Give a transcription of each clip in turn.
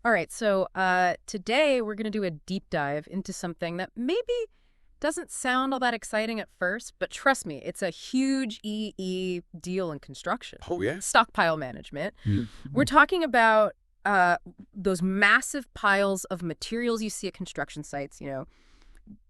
All right, so today we're going to do a deep dive into something that maybe doesn't sound all that exciting at first, but trust me, it's a huge EE deal in construction. Oh, yeah? Stockpile management. We're Mhm. talking about uh, those massive piles of materials you see at construction sites,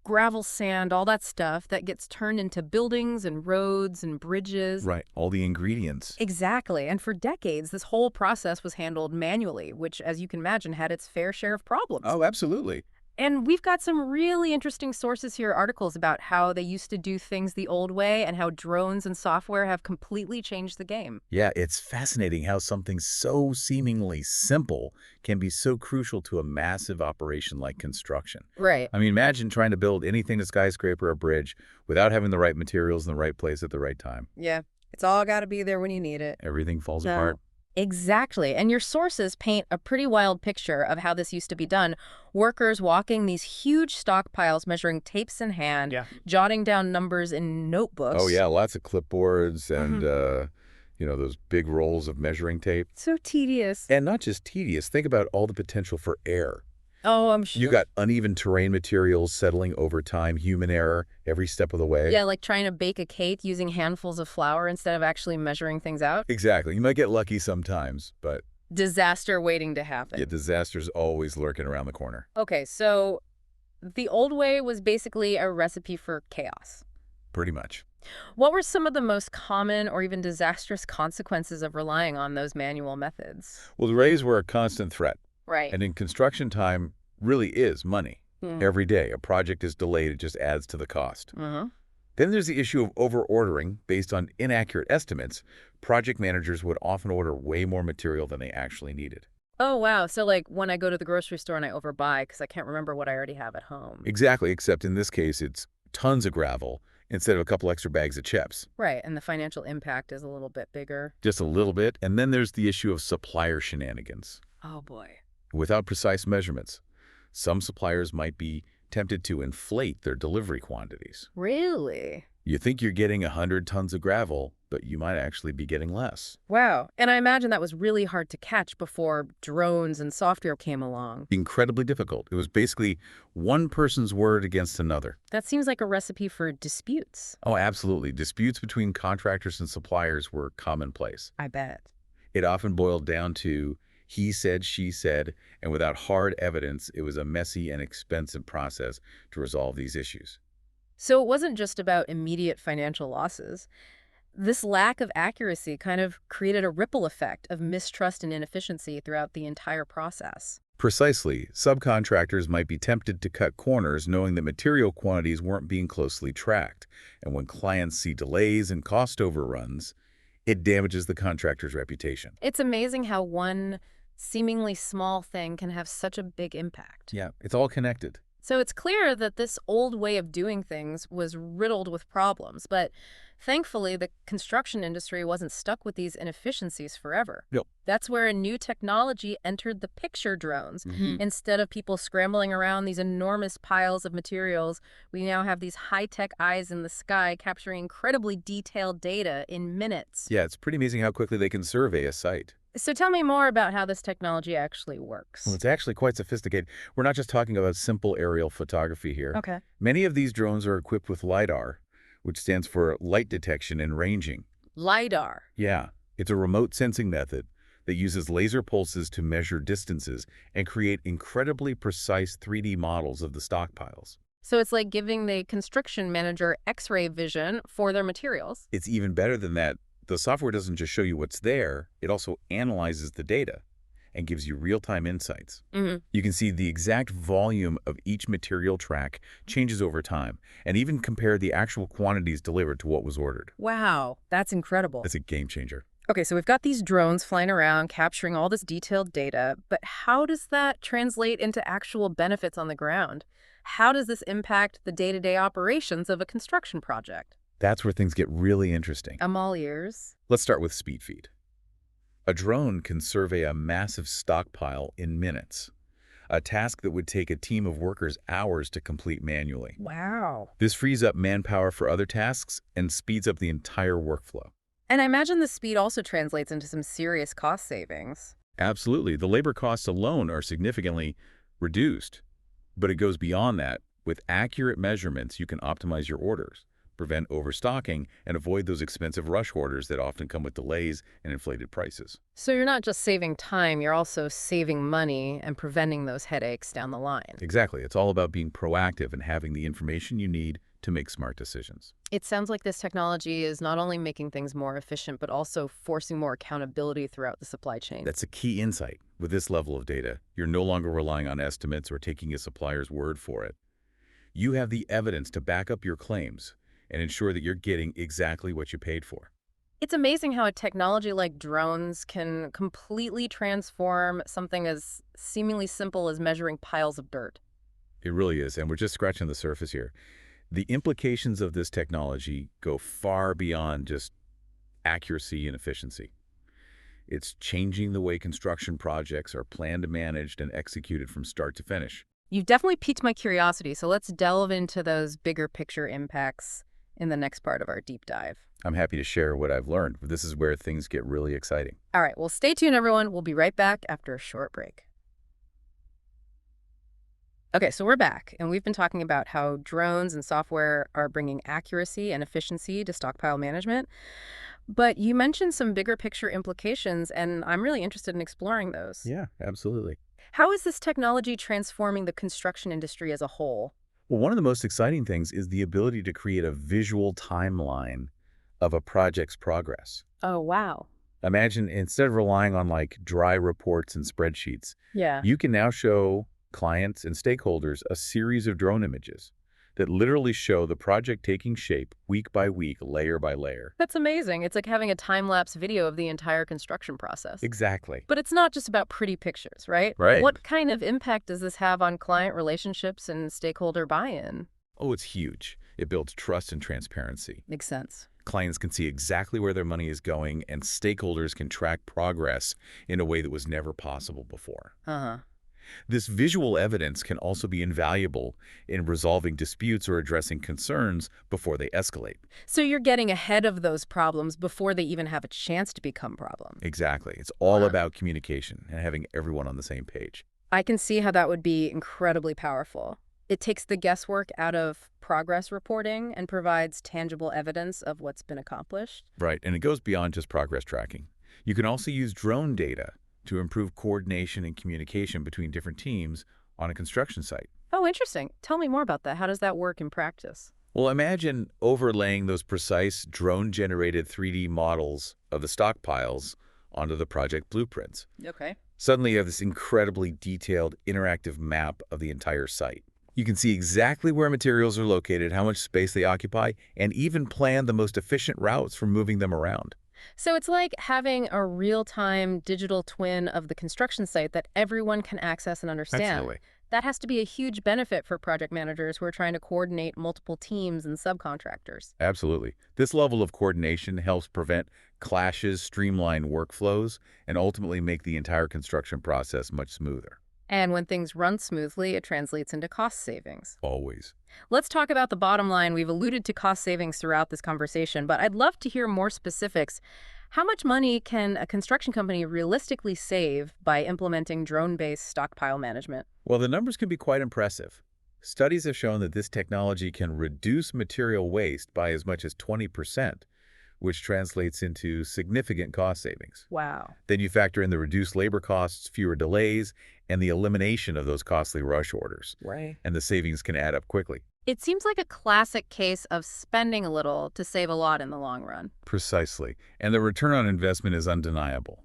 gravel, sand, all that stuff that gets turned into buildings and roads and bridges. Right, all the ingredients. Exactly. And for decades, this whole process was handled manually, which, as you can imagine, had its fair share of problems. Oh, absolutely. And we've got some really interesting sources here, articles about how they used to do things the old way and how drones and software have completely changed the game. Yeah, it's fascinating how something so seemingly simple can be so crucial to a massive operation like construction. Right. I mean, imagine trying to build anything, a skyscraper or a bridge, without having the right materials in the right place at the right time. Yeah. It's all got to be there when you need it. Everything falls No. apart. Exactly. And your sources paint a pretty wild picture of how this used to be done. Workers walking these huge stockpiles, measuring tapes in hand, Yeah. jotting down numbers in notebooks. Oh, yeah, lots of clipboards and, Mhm. those big rolls of measuring tape. So tedious. And not just tedious, think about all the potential for error. Oh, I'm You sure. got uneven terrain materials settling over time, human error every step of the way. Yeah, like trying to bake a cake using handfuls of flour instead of actually measuring things out. Exactly. You might get lucky sometimes, but Disaster waiting to happen. yeah, disaster's always lurking around the corner. Okay, so the old way was basically a recipe for chaos. Pretty much. What were some of the most common or even disastrous consequences of relying on those manual methods? Well, delays were a constant threat, Right. and in construction time really is money. Mm-hmm. Every day a project is delayed, it just adds to the cost. Then there's the issue of over-ordering based on inaccurate estimates. Project managers would often order way more material than they actually needed. Oh, wow. So like when I go to the grocery store and I overbuy because I can't remember what I already have at home. Exactly, except in this case, it's tons of gravel instead of a couple extra bags of chips. Right, and the financial impact is a little bit bigger. Just a little bit. And then there's the issue of supplier shenanigans. Oh, boy. Without precise measurements, some suppliers might be tempted to inflate their delivery quantities. Really? You think you're getting 100 tons of gravel, but you might actually be getting less. Wow. And I imagine that was really hard to catch before drones and software came along. Incredibly difficult. It was basically one person's word against another. That seems like a recipe for disputes. Oh, absolutely. Disputes between contractors and suppliers were commonplace. I bet. It often boiled down to he said, she said, and without hard evidence, it was a messy and expensive process to resolve these issues. So it wasn't just about immediate financial losses. This lack of accuracy kind of created a ripple effect of mistrust and inefficiency throughout the entire process. Precisely, subcontractors might be tempted to cut corners knowing that material quantities weren't being closely tracked. And when clients see delays and cost overruns, it damages the contractor's reputation. It's amazing how one seemingly small thing can have such a big impact. Yeah, it's all connected. So it's clear that this old way of doing things was riddled with problems, but thankfully the construction industry wasn't stuck with these inefficiencies forever. Yep. That's where a new technology entered the picture: drones. Instead of people scrambling around these enormous piles of materials, we now have these high-tech eyes in the sky capturing incredibly detailed data in minutes. Yeah, it's pretty amazing how quickly they can survey a site. So tell me more about how this technology actually works. Well, it's actually quite sophisticated. We're not just talking about simple aerial photography here. Okay. Many of these drones are equipped with LiDAR, which stands for light detection and ranging. LiDAR. Yeah, it's a remote sensing method that uses laser pulses to measure distances and create incredibly precise 3D models of the stockpiles. So it's like giving the construction manager X-ray vision for their materials. It's even better than that. The software doesn't just show you what's there, it also analyzes the data and gives you real-time insights. You can see the exact volume of each material track changes over time and even compare the actual quantities delivered to what was ordered. Wow, that's incredible. That's a game changer. Okay, so we've got these drones flying around capturing all this detailed data, but how does that translate into actual benefits on the ground? How does this impact the day-to-day operations of a construction project? That's where things get really interesting. I'm all ears. Let's start with speed feed. A drone can survey a massive stockpile in minutes, a task that would take a team of workers hours to complete manually. Wow. This frees up manpower for other tasks and speeds up the entire workflow. And I imagine the speed also translates into some serious cost savings. Absolutely. The labor costs alone are significantly reduced, but it goes beyond that. With accurate measurements, you can optimize your orders, prevent overstocking, and avoid those expensive rush orders that often come with delays and inflated prices. So you're not just saving time, you're also saving money and preventing those headaches down the line. Exactly. It's all about being proactive and having the information you need to make smart decisions. It sounds like this technology is not only making things more efficient, but also forcing more accountability throughout the supply chain. That's a key insight. With this level of data, you're no longer relying on estimates or taking a supplier's word for it. You have the evidence to back up your claims and ensure that you're getting exactly what you paid for. It's amazing how a technology like drones can completely transform something as seemingly simple as measuring piles of dirt. It really is, and we're just scratching the surface here. The implications of this technology go far beyond just accuracy and efficiency. It's changing the way construction projects are planned, managed, and executed from start to finish. You've definitely piqued my curiosity, so let's delve into those bigger picture impacts in the next part of our deep dive. I'm happy to share what I've learned. This is where things get really exciting. All right, well, stay tuned, everyone. We'll be right back after a short break. Okay, so we're back, and we've been talking about how drones and software are bringing accuracy and efficiency to stockpile management. But you mentioned some bigger picture implications, and I'm really interested in exploring those. Yeah, absolutely. How is this technology transforming the construction industry as a whole? Well, one of the most exciting things is the ability to create a visual timeline of a project's progress. Oh, wow. Imagine instead of relying on like dry reports and spreadsheets, Yeah. you can now show clients and stakeholders a series of drone images that literally show the project taking shape week by week, layer by layer. That's amazing. It's like having a time-lapse video of the entire construction process. Exactly. But it's not just about pretty pictures, right? Right. What kind of impact does this have on client relationships and stakeholder buy-in? Oh, it's huge. It builds trust and transparency. Makes sense. Clients can see exactly where their money is going, and stakeholders can track progress in a way that was never possible before. Uh-huh. This visual evidence can also be invaluable in resolving disputes or addressing concerns before they escalate. So you're getting ahead of those problems before they even have a chance to become problems. Exactly. It's all Wow. about communication and having everyone on the same page. I can see how that would be incredibly powerful. It takes the guesswork out of progress reporting and provides tangible evidence of what's been accomplished. Right, and it goes beyond just progress tracking. You can also use drone data to improve coordination and communication between different teams on a construction site. Oh, interesting. Tell me more about that. How does that work in practice? Well, imagine overlaying those precise drone-generated 3D models of the stockpiles onto the project blueprints. Okay. Suddenly, you have this incredibly detailed, interactive map of the entire site. You can see exactly where materials are located, how much space they occupy, and even plan the most efficient routes for moving them around. So it's like having a real-time digital twin of the construction site that everyone can access and understand. Absolutely. That has to be a huge benefit for project managers who are trying to coordinate multiple teams and subcontractors. Absolutely. This level of coordination helps prevent clashes, streamline workflows, and ultimately make the entire construction process much smoother. And when things run smoothly, it translates into cost savings. Always. Let's talk about the bottom line. We've alluded to cost savings throughout this conversation, but I'd love to hear more specifics. How much money can a construction company realistically save by implementing drone-based stockpile management? Well, the numbers can be quite impressive. Studies have shown that this technology can reduce material waste by as much as 20%, which translates into significant cost savings. Wow. Then you factor in the reduced labor costs, fewer delays, and the elimination of those costly rush orders. Right. And the savings can add up quickly. It seems like a classic case of spending a little to save a lot in the long run. Precisely. And the return on investment is undeniable.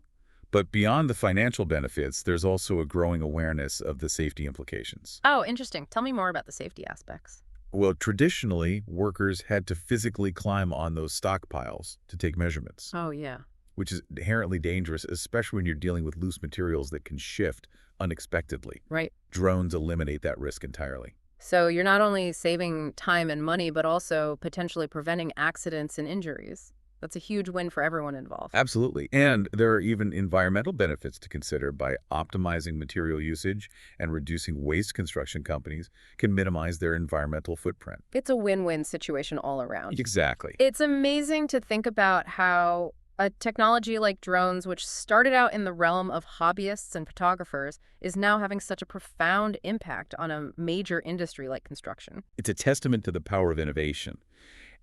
But beyond the financial benefits, there's also a growing awareness of the safety implications. Oh, interesting. Tell me more about the safety aspects. Well, traditionally, workers had to physically climb on those stockpiles to take measurements, Oh, yeah. which is inherently dangerous, especially when you're dealing with loose materials that can shift unexpectedly. Right. Drones eliminate that risk entirely. So you're not only saving time and money, but also potentially preventing accidents and injuries. That's a huge win for everyone involved. Absolutely. And there are even environmental benefits to consider. By optimizing material usage and reducing waste, construction companies can minimize their environmental footprint. It's a win-win situation all around. Exactly. It's amazing to think about how A technology like drones, which started out in the realm of hobbyists and photographers, is now having such a profound impact on a major industry like construction. It's a testament to the power of innovation.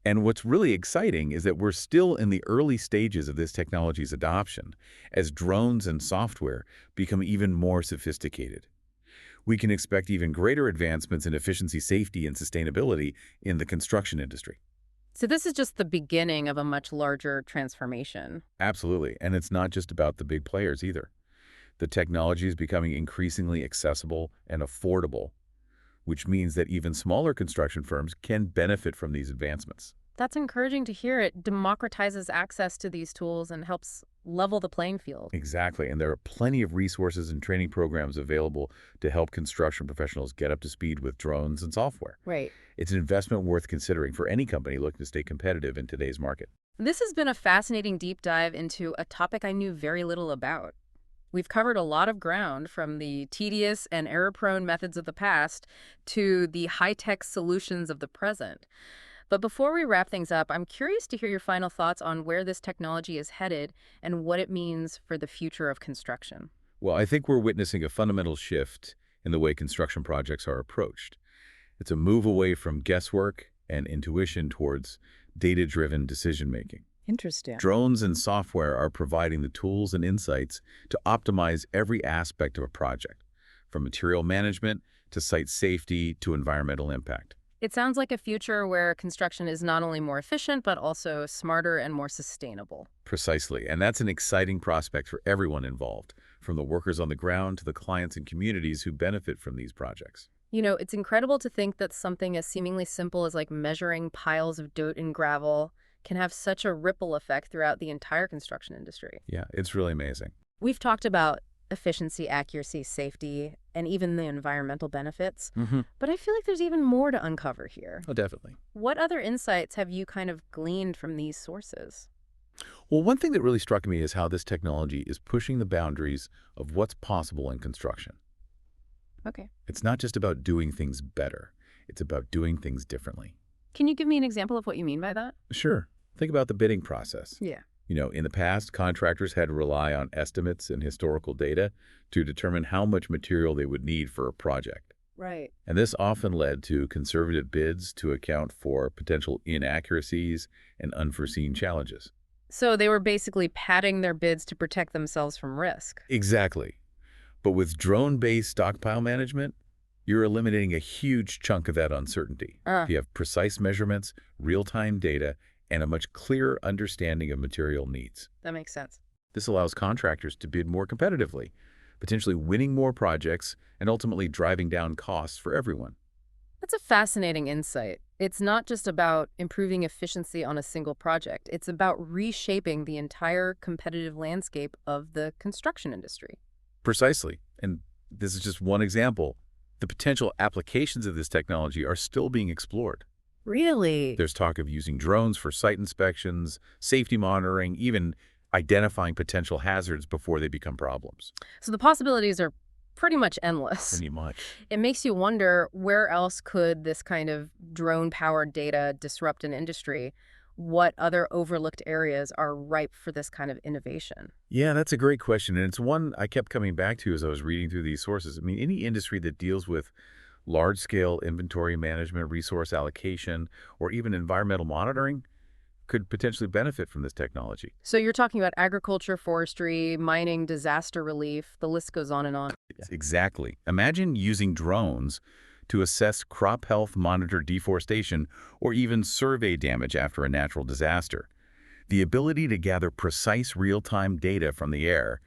And what's really exciting is that we're still in the early stages of this technology's adoption as drones and software become even more sophisticated. We can expect even greater advancements in efficiency, safety, and sustainability in the construction industry. So this is just the beginning of a much larger transformation. Absolutely. And it's not just about the big players either. The technology is becoming increasingly accessible and affordable, which means that even smaller construction firms can benefit from these advancements. That's encouraging to hear. It democratizes access to these tools and helps level the playing field. Exactly. And there are plenty of resources and training programs available to help construction professionals get up to speed with drones and software. Right. It's an investment worth considering for any company looking to stay competitive in today's market. This has been a fascinating deep dive into a topic I knew very little about. We've covered a lot of ground, from the tedious and error-prone methods of the past to the high-tech solutions of the present. But before we wrap things up, I'm curious to hear your final thoughts on where this technology is headed and what it means for the future of construction. Well, I think we're witnessing a fundamental shift in the way construction projects are approached. It's a move away from guesswork and intuition towards data-driven decision-making. Interesting. Drones and software are providing the tools and insights to optimize every aspect of a project, from material management to site safety to environmental impact. It sounds like a future where construction is not only more efficient, but also smarter and more sustainable. Precisely, and that's an exciting prospect for everyone involved, from the workers on the ground to the clients and communities who benefit from these projects. You know, it's incredible to think that something as seemingly simple as like measuring piles of dirt and gravel can have such a ripple effect throughout the entire construction industry. Yeah, it's really amazing. We've talked about efficiency, accuracy, safety, and even the environmental benefits, but I feel like there's even more to uncover here. Oh, definitely. What other insights have you kind of gleaned from these sources? Well, one thing that really struck me is how this technology is pushing the boundaries of what's possible in construction. Okay. It's not just about doing things better. It's about doing things differently. Can you give me an example of what you mean by that? Sure. Think about the bidding process. Yeah. In the past, contractors had to rely on estimates and historical data to determine how much material they would need for a project. Right. And this often led to conservative bids to account for potential inaccuracies and unforeseen challenges. So they were basically padding their bids to protect themselves from risk. Exactly. But with drone-based stockpile management, you're eliminating a huge chunk of that uncertainty. If you have precise measurements, real-time data, and a much clearer understanding of material needs. That makes sense. This allows contractors to bid more competitively, potentially winning more projects and ultimately driving down costs for everyone. That's a fascinating insight. It's not just about improving efficiency on a single project. It's about reshaping the entire competitive landscape of the construction industry. Precisely. And this is just one example. The potential applications of this technology are still being explored. Really? There's talk of using drones for site inspections, safety monitoring, even identifying potential hazards before they become problems. So the possibilities are pretty much endless. Pretty much. It makes you wonder, where else could this kind of drone-powered data disrupt an industry? What other overlooked areas are ripe for this kind of innovation? Yeah, that's a great question. And it's one I kept coming back to as I was reading through these sources. I mean, any industry that deals with large-scale inventory management, resource allocation, or even environmental monitoring could potentially benefit from this technology. So you're talking about agriculture, forestry, mining, disaster relief, the list goes on and on. Exactly. Imagine using drones to assess crop health, monitor deforestation, or even survey damage after a natural disaster. The ability to gather precise real-time data from the air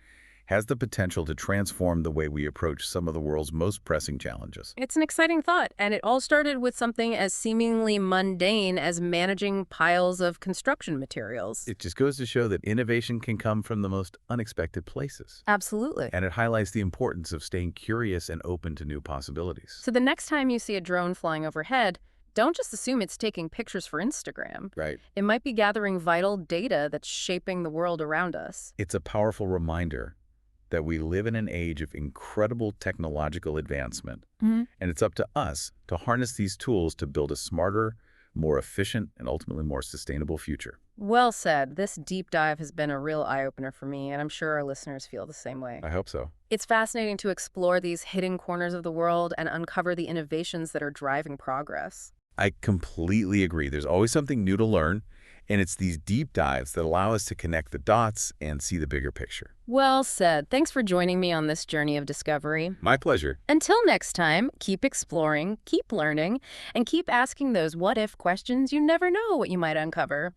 has the potential to transform the way we approach some of the world's most pressing challenges. It's an exciting thought, and it all started with something as seemingly mundane as managing piles of construction materials. It just goes to show that innovation can come from the most unexpected places. Absolutely. And it highlights the importance of staying curious and open to new possibilities. So the next time you see a drone flying overhead, don't just assume it's taking pictures for Instagram. Right. It might be gathering vital data that's shaping the world around us. It's a powerful reminder that we live in an age of incredible technological advancement, and it's up to us to harness these tools to build a smarter, more efficient, and ultimately more sustainable future. Well said. This deep dive has been a real eye-opener for me, and I'm sure our listeners feel the same way. I hope so. It's fascinating to explore these hidden corners of the world and uncover the innovations that are driving progress. I completely agree. There's always something new to learn, and it's these deep dives that allow us to connect the dots and see the bigger picture. Well said. Thanks for joining me on this journey of discovery. My pleasure. Until next time, keep exploring, keep learning, and keep asking those what-if questions. You never know what you might uncover.